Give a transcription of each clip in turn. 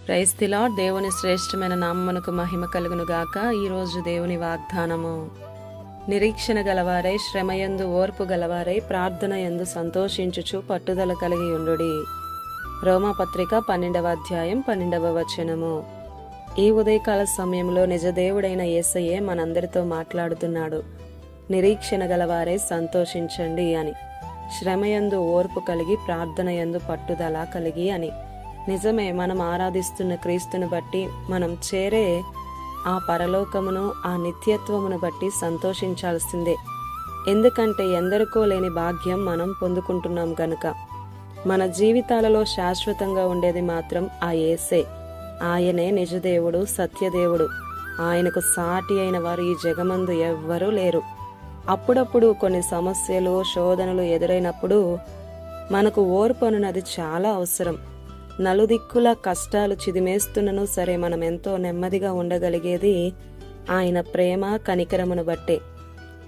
Praise the lord. దేవుని శ్రేష్టమైన నామమునకు మహిమ కలుగును గాక. ఈరోజు దేవుని వాగ్దానము: నిరీక్షణ గలవారై, శ్రమయందు ఓర్పు గలవారై, ప్రార్థన యందు సంతోషించుచు పట్టుదల కలిగి ఉండుడి. రోమాపత్రిక 12వ అధ్యాయం 12వ వచనము. ఈ ఉదయకాల సమయంలో నిజదేవుడైన యేసయ్యే మనందరితో మాట్లాడుతున్నాడు. నిరీక్షణ గలవారై సంతోషించండి అని, శ్రమయందు ఓర్పు కలిగి, ప్రార్థన యందు పట్టుదల కలిగి అని. నిజమే, మనం ఆరాధిస్తున్న క్రీస్తును బట్టి, మనం చేరే ఆ పరలోకమును, ఆ నిత్యత్వమును బట్టి సంతోషించాల్సిందే. ఎందుకంటే ఎందరికో లేని భాగ్యం మనం పొందుకుంటున్నాం గనుక. మన జీవితాలలో శాశ్వతంగా ఉండేది మాత్రం ఆ యేసే. ఆయనే నిజదేవుడు, సత్యదేవుడు. ఆయనకు సాటి అయిన వారు ఈ జగమందు ఎవ్వరూ లేరు. అప్పుడప్పుడు కొన్ని సమస్యలు, శోధనలు ఎదురైనప్పుడు మనకు ఓర్పు అనున్నది చాలా అవసరం. నలుదిక్కుల కష్టాలు చిదిమేస్తున్నను సరే, మనం ఎంతో నెమ్మదిగా ఉండగలిగేది ఆయన ప్రేమ, కనికరమును బట్టే.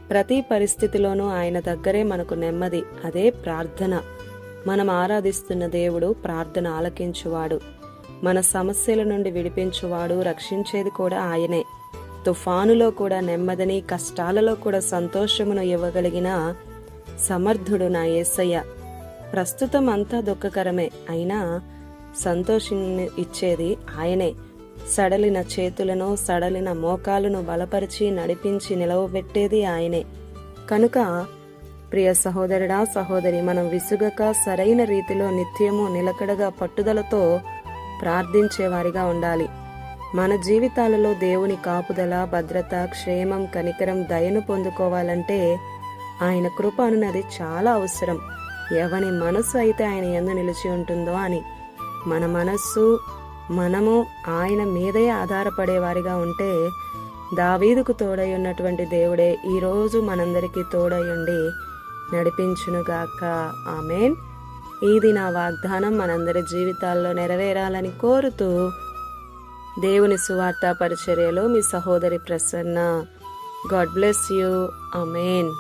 ప్రతి పరిస్థితిలోనూ ఆయన దగ్గరే మనకు నెమ్మది. అదే ప్రార్థన. మనం ఆరాధిస్తున్న దేవుడు ప్రార్థన ఆలకించువాడు, మన సమస్యల నుండి విడిపించువాడు, రక్షించేది కూడా ఆయనే. తుఫానులో కూడా నెమ్మదిని, కష్టాలలో కూడా సంతోషమును ఇవ్వగలిగిన సమర్థుడు నా యేసయ్య. ప్రస్తుతం అంతా దుఃఖకరమే, అయినా సంతోషాన్ని ఇచ్చేది ఆయనే. సడలిన చేతులను, సడలిన మోకాలను బలపరిచి నడిపించి నిలవబెట్టేది ఆయనే. కనుక ప్రియ సహోదరుడా, సహోదరి, మనం విసుగక సరైన రీతిలో నిత్యము నిలకడగా పట్టుదలతో ప్రార్థించేవారిగా ఉండాలి. మన జీవితాలలో దేవుని కాపుదల, భద్రత, క్షేమం, కనికరం, దయను పొందుకోవాలంటే ఆయన కృప అనున్నది చాలా అవసరం. ఎవని మనసు అయితే ఆయన యందు నిలిచి ఉంటుందో అని. మన మనస్సు, మనము ఆయన మీదే ఆధారపడేవారిగా ఉంటే, దావీదుకు తోడై ఉన్నటువంటి దేవుడే ఈరోజు మనందరికీ తోడై ఉండి నడిపించునుగాక. ఆమేన్. ఇది నా వాగ్దానం మనందరి జీవితాల్లో నెరవేరాలని కోరుతూ, దేవుని సువార్త పరిచర్యలో మీ సహోదరి Prasanna. God bless you. Amen.